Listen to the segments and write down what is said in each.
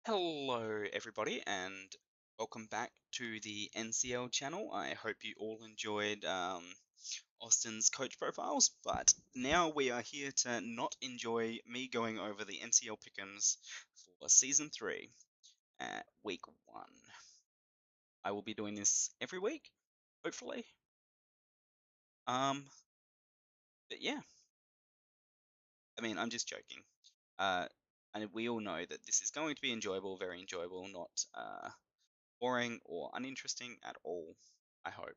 Hello, everybody, and welcome back to the NCL channel. I hope you all enjoyed Austin's coach profiles, but now we are here to not enjoy me going over the NCL pick'ems for Season 3 at Week 1. I will be doing this every week, hopefully. Um, but yeah, I mean, I'm just joking. Uh, and we all know that this is going to be enjoyable, very enjoyable, not boring or uninteresting at all, I hope.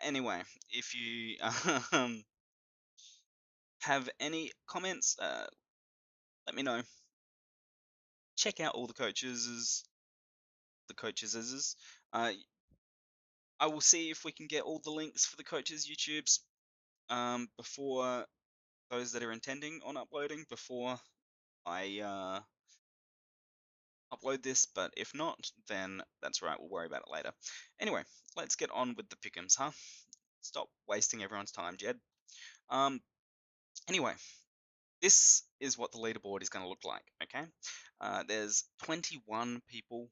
Anyway, if you um, have any comments, let me know. Check out all the coaches. I will see if we can get all the links for the coaches' YouTubes before those that are intending on uploading before I upload this. But if not, then that's right. We'll worry about it later. Anyway, let's get on with the pick'ems, huh? Stop wasting everyone's time, Jed. Um. Anyway, this is what the leaderboard is going to look like, okay? There's 21 people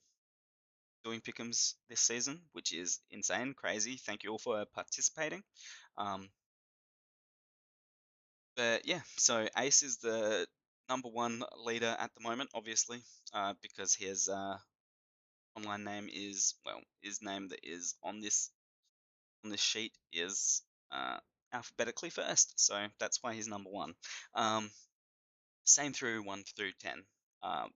doing pick'ems this season, which is insane, crazy. Thank you all for participating. Um, but yeah, so Ace is the #1 leader at the moment, obviously, because his online name is, well, his name that is on this sheet is alphabetically first, so that's why he's #1. Same through 1 through 10. Um,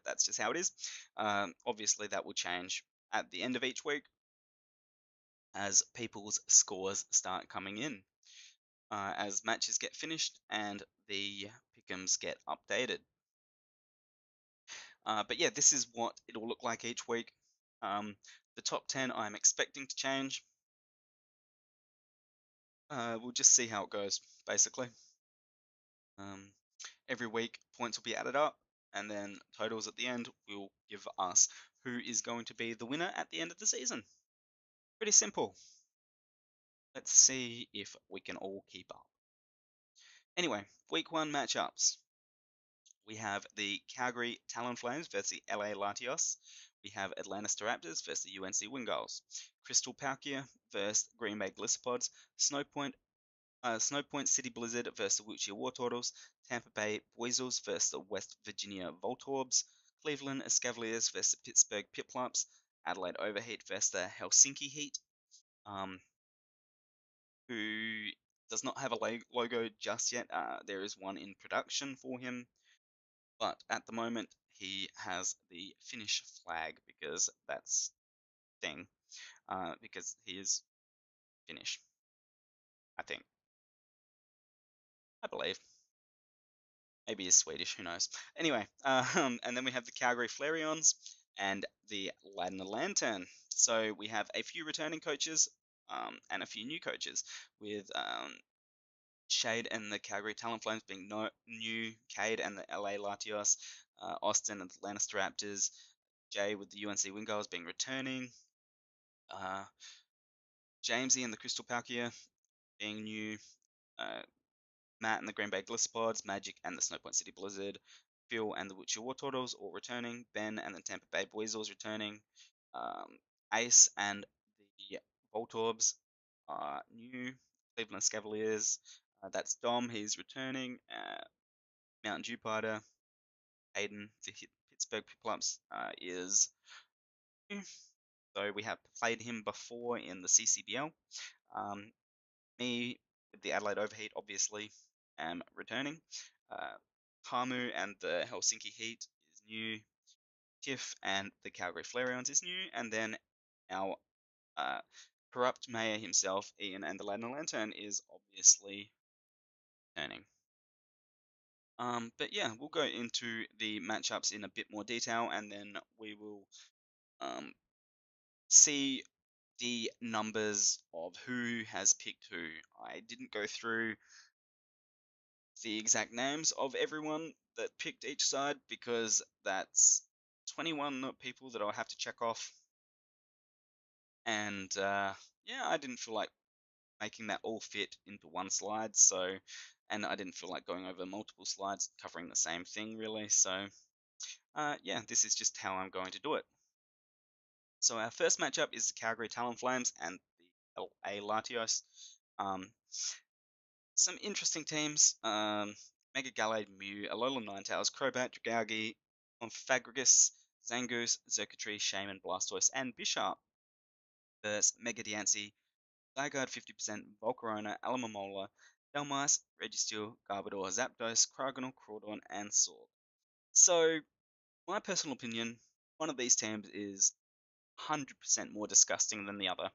that's just how it is. Obviously, that will change at the end of each week as people's scores start coming in, as matches get finished and the pick'ems get updated. But yeah, this is what it'll look like each week. The top 10 I'm expecting to change. We'll just see how it goes, basically. Um, every week, points will be added up, and then totals at the end will give us who is going to be the winner at the end of the season. Pretty simple. Let's see if we can all keep up. Anyway, week 1 matchups. We have the Calgary Talonflames versus the LA Latios. We have Atlanta Raptors versus the UNC Wingulls. Crystal Palkia versus Green Bay Glissapods. Snowpoint City Blizzard versus the Wuchia War Turtles, Tampa Bay Weasels versus the West Virginia Voltorbs, Cleveland Cavaliers versus the Pittsburgh Piplups, Adelaide Overheat versus the Helsinki Heat, who does not have a logo just yet. There is one in production for him, but at the moment he has the Finnish flag because that's thing, because he is Finnish, I think, I believe. Maybe he's Swedish, who knows? Anyway, and then we have the Calgary Flareons and the Ladner Lantern. So we have a few returning coaches and a few new coaches, with Shade and the Calgary Talonflames being new, Cade and the LA Latios, Austin and the Lannister Raptors, Jay with the UNC Wingulls being returning, uh, Jamesy and the Crystal Palkia being new, uh, Matt and the Green Bay Glissapods, Magic and the Snowpoint City Blizzard, Phil and the Wichita War Turtles all returning, Ben and the Tampa Bay Weasels returning, Ace and the Voltorbs are new, Cleveland Cavaliers, that's Dom, he's returning, Mountain Jupiter, Aiden, the Pittsburgh Piplups is new, so we have played him before in the CCBL. Me with the Adelaide Overheat, obviously, am returning. Uh, Hamu and the Helsinki Heat is new. Tiff and the Calgary Flareons is new. And then our uh, corrupt mayor himself, Ian and the Ladner Lantern, is obviously returning. But yeah, we'll go into the matchups in a bit more detail, and then we will um, see the numbers of who has picked who. I didn't go through the exact names of everyone that picked each side because that's 21 people that I'll have to check off. And yeah, I didn't feel like making that all fit into one slide. So, and I didn't feel like going over multiple slides covering the same thing really. So, yeah, this is just how I'm going to do it. So our first matchup is the Calgary Talonflames and the LA Latios. Um, some interesting teams. Mega Gallade, Mew, Alola Ninetales, Crobat, Dragaugi, Omphagrigus, Zangoose, Xurkitree, Shaman, Blastoise, and Bisharp versus Mega Diancie, Zygarde 50%, Volcarona, Alamomola, Dhelmise, Registeel, Garbodor, Zapdos, Cryogonal, Crawdaunt, and Sword. So, my personal opinion, one of these teams is 100% more disgusting than the other,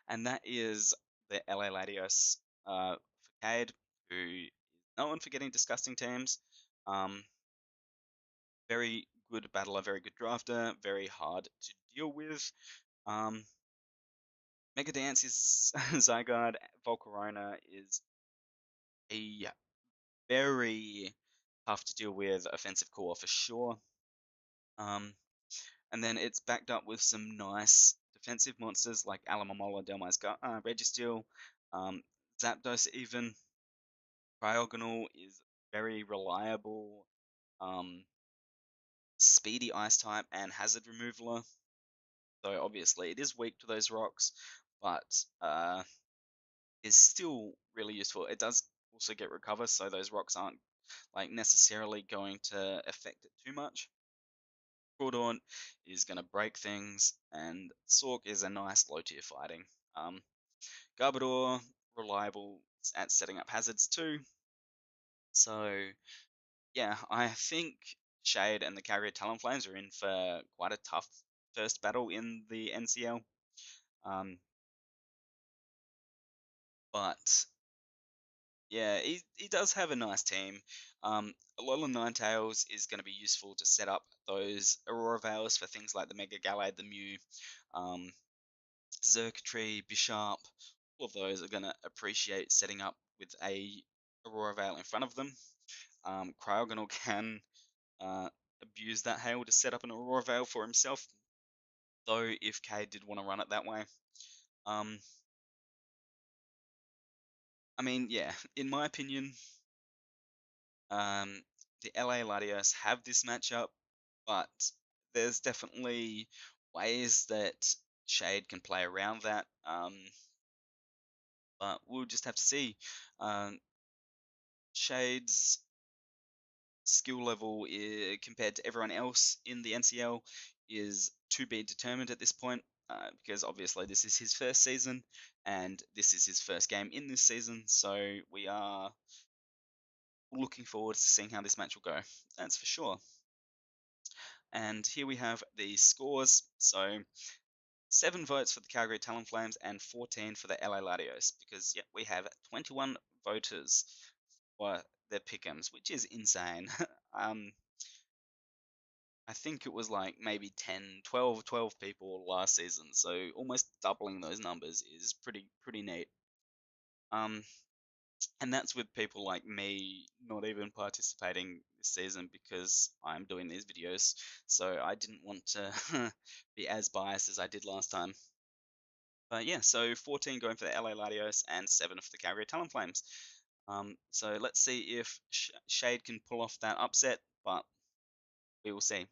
and that is the LA Latios for Cade, who is known for getting disgusting teams. Um, very good battler, very good drafter, very hard to deal with. Um, Mega Dance is Zygarde, Volcarona is a very tough to deal with offensive core for sure. Um, and then it's backed up with some nice defensive monsters like Alamomola, Dhelmise, Registeel, um, Zapdos even. Cryogonal is very reliable, um, speedy ice type and hazard removaler. So obviously it is weak to those rocks, but is still really useful. It does also get recover, so those rocks aren't like necessarily going to affect it too much. Crawdaunt is going to break things, and Sork is a nice low tier fighting. Garbodor, reliable at setting up hazards too. So yeah, I think Shade and the Calgary Talonflames are in for quite a tough first battle in the NCL. Um, but yeah, he does have a nice team. Alola Ninetales is going to be useful to set up those Aurora Veils for things like the Mega Gallade, the Mew, um, Xurkitree, Bisharp. All of those are going to appreciate setting up with a Aurora Veil in front of them. Cryogonal can uh, abuse that hail to set up an Aurora Veil for himself, though if Cade did want to run it that way. Um, I mean, yeah, in my opinion, um, the LA Latios have this matchup, but there's definitely ways that Shade can play around that. But we'll just have to see. Um, Shade's skill level compared to everyone else in the NCL is to be determined at this point, because obviously this is his first season and this is his first game in this season. So we are looking forward to seeing how this match will go. That's for sure. And here we have the scores. So 7 votes for the Calgary Talonflames and 14 for the LA Latios, because yeah, we have 21 voters for their pick'ems, which is insane. I think it was like maybe 10, 12 people last season, so almost doubling those numbers is pretty neat. Um, and that's with people like me not even participating this season because I'm doing these videos, so I didn't want to be as biased as I did last time. But yeah, so 14 going for the LA Latios and 7 for the Calgary Talonflames. So let's see if Shade can pull off that upset, but we will see.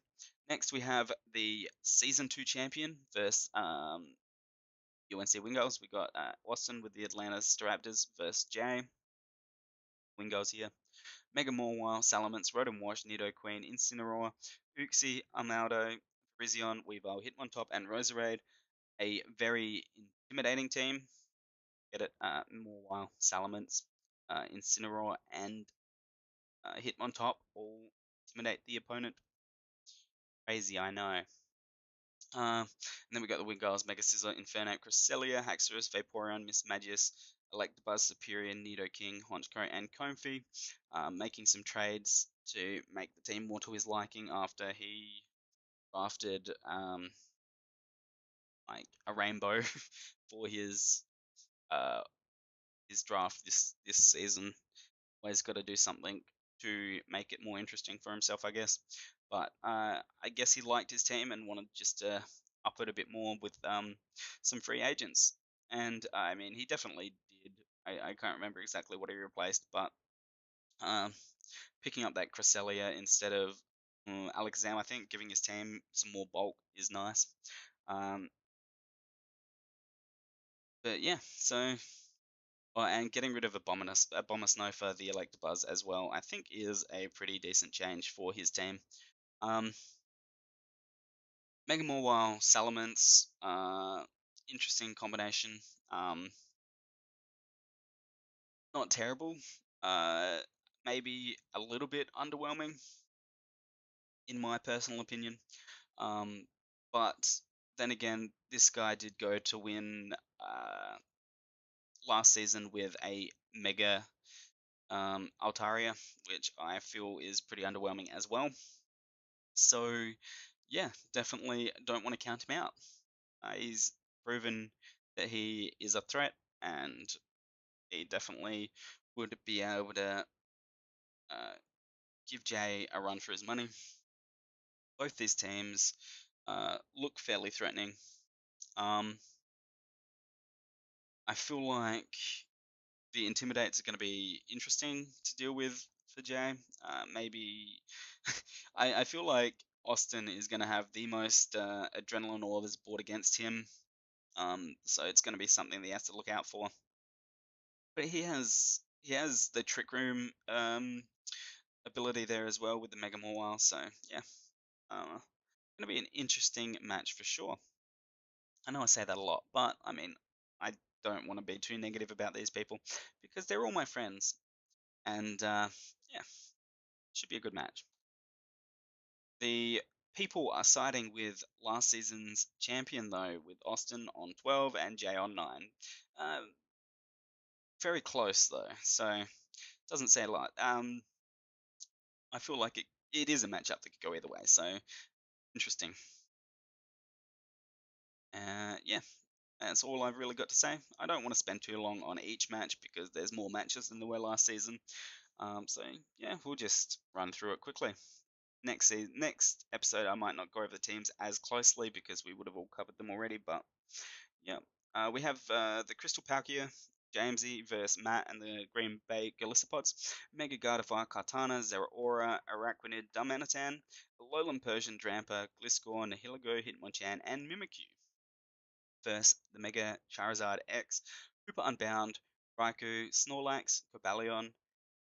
Next, we have the Season 2 champion versus UNC Wingulls. We got Austin with the Atlanta Staraptors versus Jay. Wingulls here. Mega Mawile, Salamence, Rotom Wash, Nidoqueen, Incineroar, Uxie, Armaldo, Frizion, Weavile, Hitmontop, and Roserade. A very intimidating team. Get it? Mawile, Salamence, Incineroar, and Hitmontop all intimidate the opponent. Crazy, I know. And then we got the Wingulls, Mega Scizor, Infernape, Cresselia, Haxorus, Vaporeon, Mismagius, Electabuzz, Superior, Nidoking, Honchkrow, and Comfey, making some trades to make the team more to his liking after he drafted like a rainbow for uh, his draft this season. Always got to do something to make it more interesting for himself, I guess. But I guess he liked his team and wanted just to up it a bit more with some free agents. And I mean, he definitely did. I can't remember exactly what he replaced, but um, picking up that Cresselia instead of Alakazam, I think giving his team some more bulk is nice. Um, but yeah, so and getting rid of Abomasnow for the Electabuzz as well, I think is a pretty decent change for his team. Um, Mega Mawile, Salamence, interesting combination. Um, not terrible. Uh, Maybe a little bit underwhelming in my personal opinion. Um, but then again, this guy did go to win last season with a Mega Altaria, which I feel is pretty underwhelming as well. So, yeah, definitely don't want to count him out. He's proven that he is a threat, and he definitely would be able to uh, give Jay a run for his money. Both these teams look fairly threatening. Um, I feel like the Intimidates are going to be interesting to deal with for Jay. Maybe I feel like Austin is going to have the most adrenaline all this board against him. So it's going to be something that he has to look out for. But he has the Trick Room ability there as well with the Mega Mawile. So yeah, going to be an interesting match for sure. I know I say that a lot, but I mean, I don't want to be too negative about these people because they're all my friends, and yeah, should be a good match. The people are siding with last season's champion though, with Austin on 12 and Jay on 9. Very close though, so doesn't say a lot. I feel like it is a matchup that could go either way, so interesting. Yeah, that's all I've really got to say. I don't want to spend too long on each match because there's more matches than there were last season. So yeah, we'll just run through it quickly. Next episode, I might not go over the teams as closely because we would have all covered them already. But yeah, we have the Crystal Palkia, Jamesy versus Matt and the Green Bay Gallipods, Mega Gardevoir, Kartana, Zeraora, Araquanid, Darmanitan, Alolan Persian, Drampa, Gliscor, Nihilego, Hitmonchan, and Mimikyu versus the Mega Charizard X, Hooper Unbound, Raikou, Snorlax, Cobalion,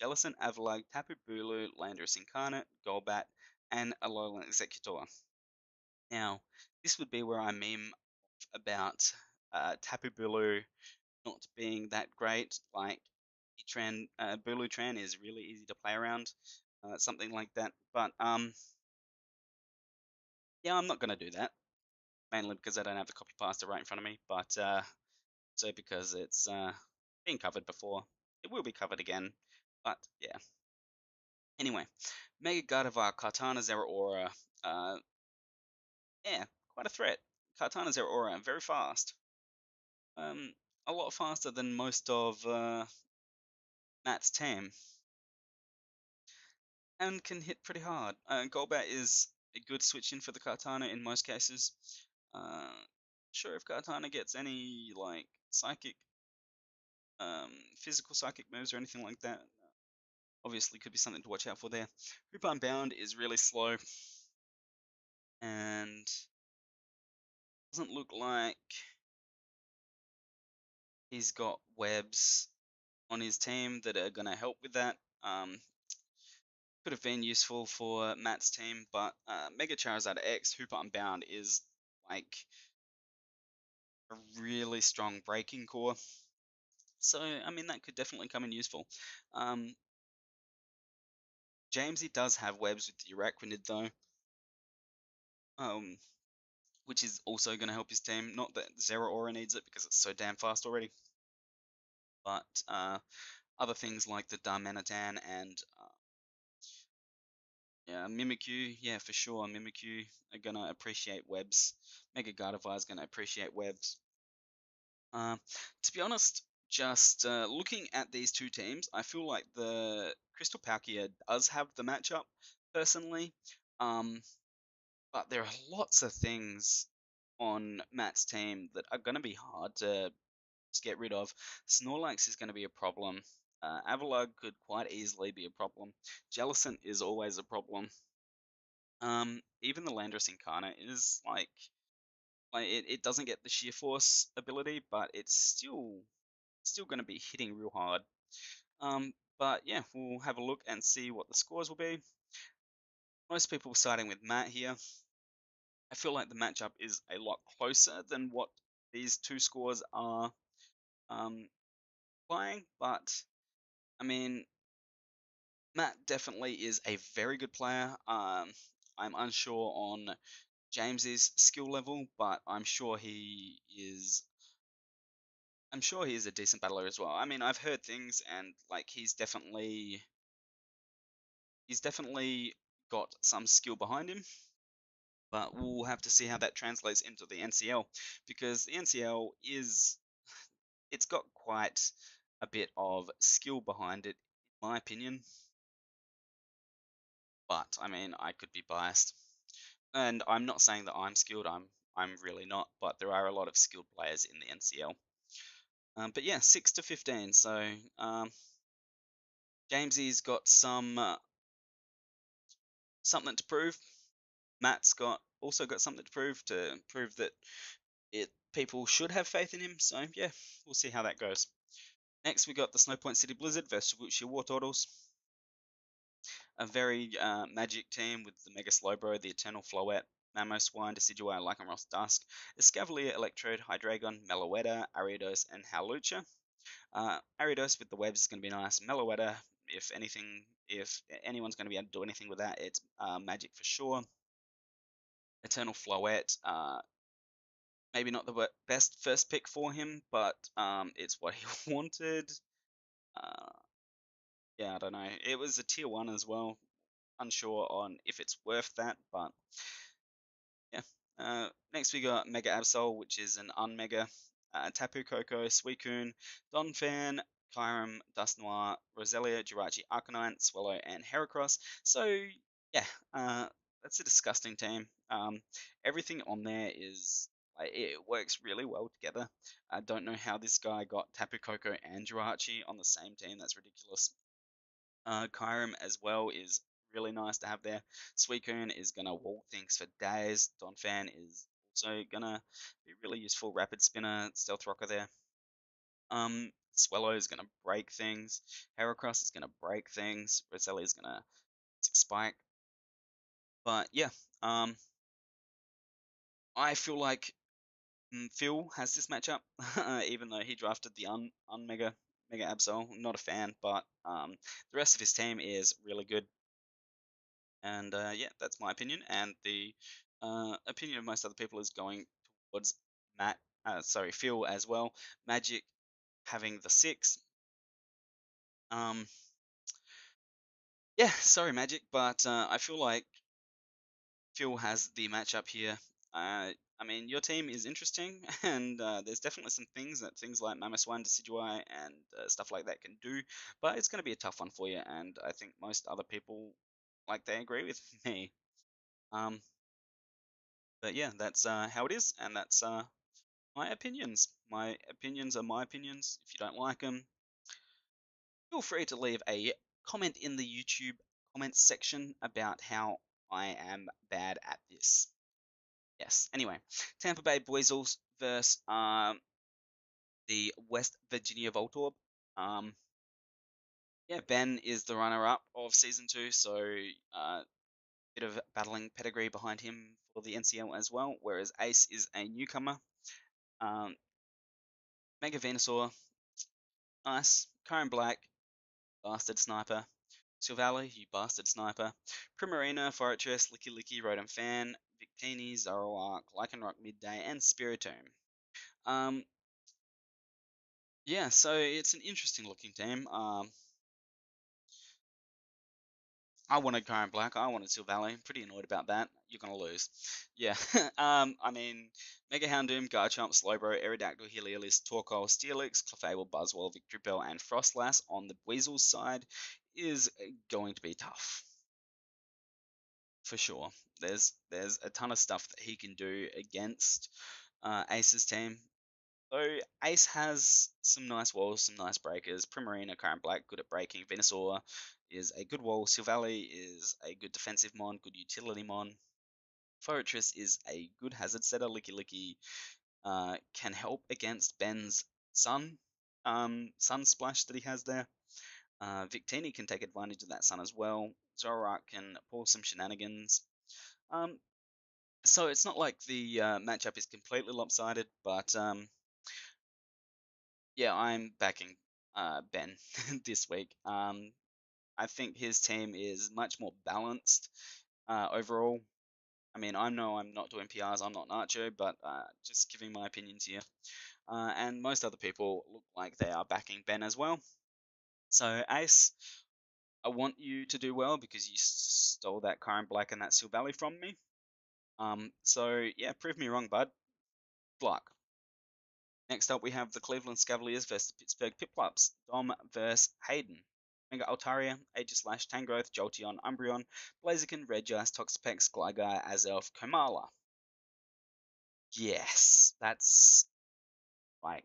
Jellicent, Avalag, Tapu Bulu, Landorus Incarnate, Golbat, and Alolan Executor. Now, this would be where I meme about Tapu Bulu not being that great. Like, Bulu Tran is really easy to play around, something like that. But yeah, I'm not gonna do that mainly because I don't have the copy pasta right in front of me. But so because it's been covered before, it will be covered again. But yeah. Anyway, Mega Gardevoir, Kartana Zeraora. Yeah, quite a threat. Kartana Zeraora, very fast. Um, a lot faster than most of Matt's team, and can hit pretty hard. Golbat is a good switch in for the Kartana in most cases. Sure if Kartana gets any like psychic, physical psychic moves or anything like that. Obviously, could be something to watch out for there. Hoop Unbound is really slow and doesn't look like he's got webs on his team that are going to help with that. Could have been useful for Matt's team, but Mega Charizard X Hooper Unbound is like a really strong breaking core. So, I mean, that could definitely come in useful. Jamesy does have webs with the Araquanid though, um, which is also going to help his team. Not that Zeraora needs it because it's so damn fast already, but other things like the Darmanitan and yeah, Mimikyu, yeah, for sure. Mimikyu are gonna appreciate webs. Mega Gardevoir is gonna appreciate webs. To be honest, just looking at these two teams, I feel like the Crystal Palkia does have the matchup personally. Um, but there are lots of things on Matt's team that are gonna be hard to get rid of. Snorlax is going to be a problem. Avalugg could quite easily be a problem. Jellicent is always a problem. Even the Landorus Incarnate is like it doesn't get the sheer force ability, but it's still going to be hitting real hard. But yeah, we'll have a look and see what the scores will be. Most people siding with Matt here. I feel like the matchup is a lot closer than what these two scores are um, playing, but I mean, Matt definitely is a very good player. I'm unsure on James's skill level, but I'm sure he is a decent battler as well. I mean, I've heard things, and like he's definitely got some skill behind him. But we'll have to see how that translates into the NCL, because the NCL it's got quite a bit of skill behind it, in my opinion. But I mean, I could be biased, and I'm not saying that I'm skilled. I'm really not. But there are a lot of skilled players in the NCL. But yeah, 6 to 15. So Jamesy's got something to prove. Matt's got something to prove that it people should have faith in him. So yeah, we'll see how that goes. Next, we got the Snowpoint City Blizzard versus Wuxia War Turtles. A very magic team with the Mega Slowbro, the Eternal Floette, Mamoswine, Decidueye, Lycanroc Dusk, Escavalier, Electrode, Hydreigon, Meloetta, Ariados, and Hawlucha. Ariados with the webs is going to be nice. Meloetta, if anything, if anyone's going to be able to do anything with that, it's magic for sure. Eternal Floette, maybe not the best first pick for him, but it's what he wanted. Uh, yeah, I don't know. It was a tier 1 as well. Unsure on if it's worth that, but yeah. Next we got Mega Absol, which is an unmega. Tapu Koko, Suicune, Donphan, Kyurem, Dusknoir, Roselia, Jirachi, Arcanine, Swallow, and Heracross. So yeah, that's a disgusting team. Everything on there is like it works really well together. I don't know how this guy got Tapu Koko and Jirachi on the same team. That's ridiculous. Kyurem as well is really nice to have there. Suicune is gonna walk things for days. Donphan is also gonna be really useful. Rapid Spinner, Stealth Rocker there. Swallow is gonna break things. Heracross is gonna break things. Roselia is gonna spike. But yeah, I feel like Phil has this matchup, even though he drafted the Mega Absol. I'm not a fan, but the rest of his team is really good. And yeah, that's my opinion. And the opinion of most other people is going towards Phil as well. Magic having the 6. Um, yeah, sorry, Magic, but I feel like Phil has the matchup here. I mean, your team is interesting, and there's definitely some things like Mamoswine, Decidueye, and stuff like that can do, but it's going to be a tough one for you, and I think most other people, like, they agree with me. Um, but yeah, that's how it is, and that's my opinions. My opinions are my opinions. If you don't like them, feel free to leave a comment in the YouTube comments section about how I am bad at this. Yes. Anyway, Tampa Bay Buizzles versus the West Virginia Voltorb. Um, yeah, Ben is the runner-up of season 2, so bit of battling pedigree behind him for the NCL as well. Whereas Ace is a newcomer. Um, Mega Venusaur, nice. Karen Black, bastard sniper. Silvally, you bastard sniper. Primarina, Fortress, Licky Licky, Rotom Fan, Victini, Zoroark, Lycanroc Midday, and Spiritomb. Yeah, so it's an interesting looking team. I wanted Current Black, I wanted Silvally. Pretty annoyed about that. You're gonna lose. Yeah. I mean, Mega Houndoom, Garchomp, Slowbro, Aerodactyl, Heliolisk, Torkoal, Steelix, Clefable, Buzzwole, Victreebel, and Frostlass on the Weasel's side is going to be tough. For sure. There's a ton of stuff that he can do against Ace's team. So Ace has some nice walls, some nice breakers. Primarina, Current Black, good at breaking. Venusaur is a good wall. Silvally is a good defensive mon, good utility mon. Fortress is a good hazard setter. Licky Licky can help against Ben's sun splash that he has there. Victini can take advantage of that sun as well. Zoroark can pull some shenanigans. Um, so it's not like the matchup is completely lopsided, but yeah, I'm backing Ben this week. I think his team is much more balanced overall. I mean, I know I'm not doing PRs, I'm not Nacho, but just giving my opinions here. And most other people look like they are backing Ben as well. So, Ace, I want you to do well because you stole that Current Black and that Silvally from me. So yeah, prove me wrong, bud. Good luck. Next up, we have the Cleveland Cavaliers versus the Pittsburgh Piplups. Dom versus Hayden. Mega Altaria, Aegislash, Tangrowth, Jolteon, Umbreon, Blaziken, Regice, Toxapex, Gligar, Azelf, Komala. Yes, that's like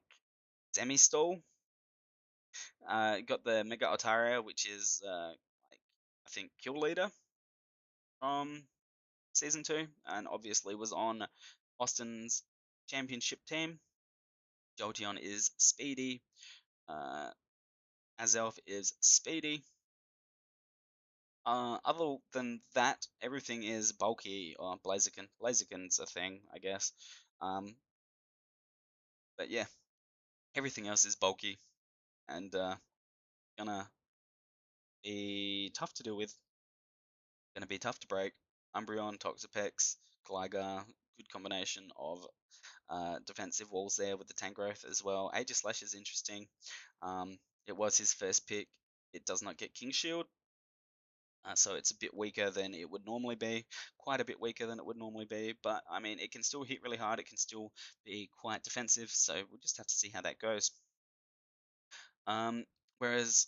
semi-stall. Got the Mega Altaria, which is like I think Kill Leader from Season 2, and obviously was on Austin's championship team. Jolteon is speedy. Uh, Azelf is speedy. Other than that, everything is bulky or Blaziken. Blaziken's a thing, I guess. Um, but yeah, everything else is bulky and gonna be tough to deal with. Gonna be tough to break. Umbreon, Toxapex, Gligar, good combination of defensive walls there with the Tangrowth as well. Aegislash is interesting. It was his first pick. It does not get King Shield, so it's a bit weaker than it would normally be, quite a bit weaker than it would normally be, but I mean, it can still hit really hard, it can still be quite defensive, so we'll just have to see how that goes. Um, Whereas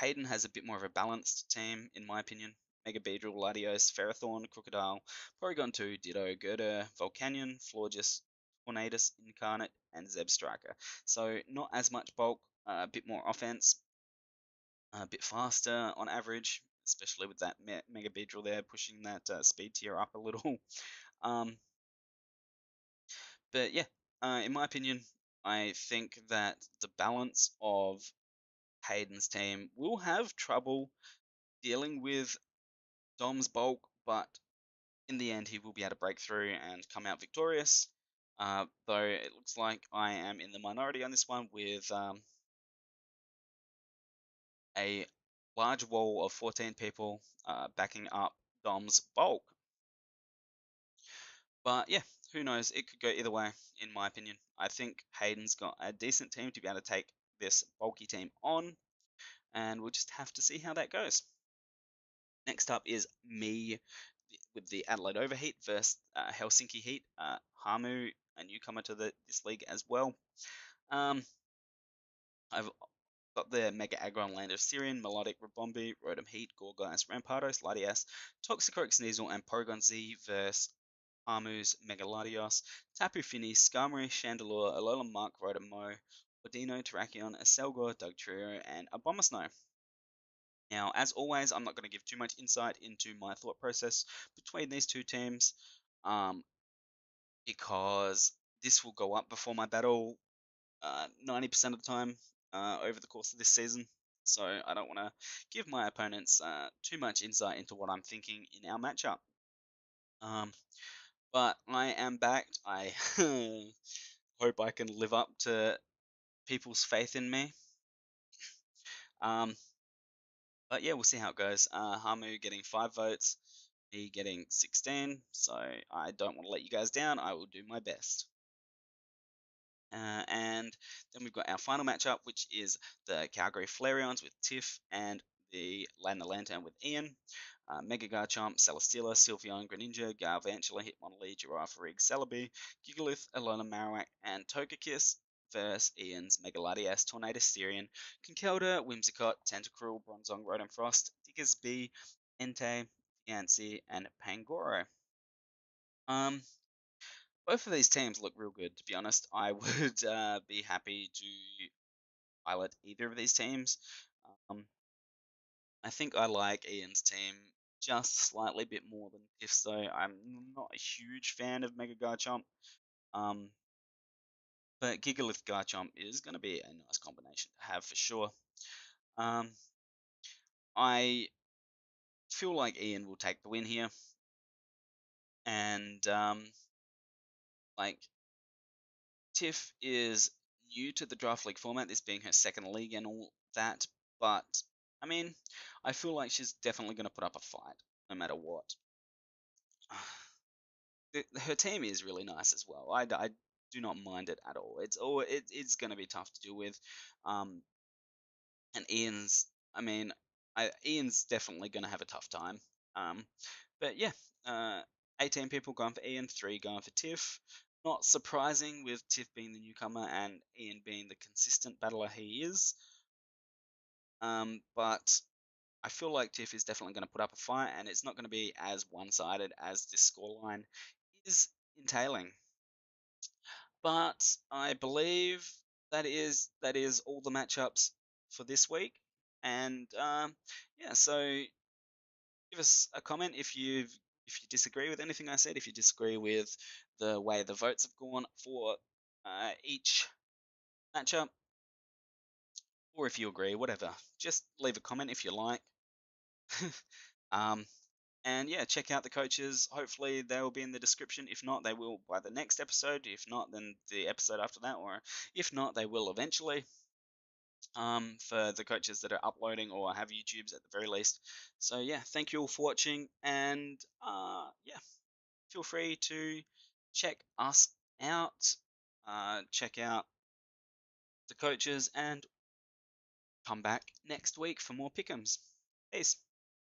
Hayden has a bit more of a balanced team, in my opinion. Mega Beedrill, Latios, Ferrothorn, Crocodile, Porygon 2, Ditto, Gurda, Volcanion, Florges, Tornadus, Incarnate, and Zebstrika. So not as much bulk, a bit more offense, a bit faster on average, especially with that Mega Beedrill there pushing that speed tier up a little. Um, but yeah, in my opinion, I think that the balance of Hayden's team will have trouble dealing with Dom's bulk, but in the end, he will be able to break through and come out victorious. Though it looks like I am in the minority on this one with a large wall of 14 people backing up Dom's bulk. But yeah, who knows? It could go either way, in my opinion. I think Hayden's got a decent team to be able to take this bulky team on, and we'll just have to see how that goes. Next up is me with the Adelaide Overheat versus Helsinki Heat. Hamu, a newcomer to this league as well. I've got the Mega Aggron Land of Syrian, Melodic, Rabombi, Rotom Heat, Gorgeist, Rampardos, Latias, Toxicroak, Sneasel, and Porygon Z versus Hamu's Megaladios, Tapu Fini, Skarmory, Chandelure, Alolan Mark, Rotom Ordino, Terrakion, Aselgor, Dugtrio, and Abomasnow. Now, as always, I'm not going to give too much insight into my thought process between these two teams because this will go up before my battle 90% of the time over the course of this season. So I don't want to give my opponents too much insight into what I'm thinking in our matchup. But I am backed. I hope I can live up to people's faith in me. But yeah, we'll see how it goes. Hamu getting 5 votes, me getting 16. So I don't want to let you guys down. I will do my best. And then we've got our final matchup, which is the Calgary Flareons with Tiff and the Lana Lantern with Ian. Mega Garchomp, Celesteela, Sylveon, Greninja, Garvantula, Hitmonlee, Girafarig, Celebi, Gigalith, Alola Marowak, and Togekiss versus Ian's Megaladias, Tornadus, Styrian, Conkeldurr, Whimsicott, Tentacruel, Bronzong, Rotom Frost, Diggersby, Entei, Yancy, and Pangoro. Um, Both of these teams look real good, to be honest. I would be happy to pilot either of these teams. Um, I think I like Ian's team just slightly bit more than Tiff's, though. I'm not a huge fan of Mega Garchomp. Um, but Gigalith Garchomp is going to be a nice combination to have for sure. Um, I feel like Ian will take the win here, and like Tiff is new to the draft league format, this being her second league and all that. But I mean, I feel like she's definitely going to put up a fight no matter what. Her team is really nice as well. I do not mind it at all. It's going to be tough to deal with. Um, and I mean, Ian's definitely going to have a tough time. Um, but yeah, uh, 18 people going for Ian, 3 going for Tiff. Not surprising with Tiff being the newcomer and Ian being the consistent battler he is. But I feel like Tiff is definitely going to put up a fight, and it's not going to be as one-sided as this scoreline is entailing. But I believe that is all the matchups for this week. And yeah, so give us a comment if you disagree with anything I said, if you disagree with the way the votes have gone for each matchup, or if you agree, whatever. Just leave a comment if you like. um, and yeah, check out the coaches. Hopefully, they will be in the description. If not, they will by the next episode. If not, then the episode after that, or if not, they will eventually. For the coaches that are uploading or have YouTubes at the very least. So yeah, thank you all for watching, and yeah, feel free to check us out, check out the coaches, and come back next week for more pick'ems. Peace.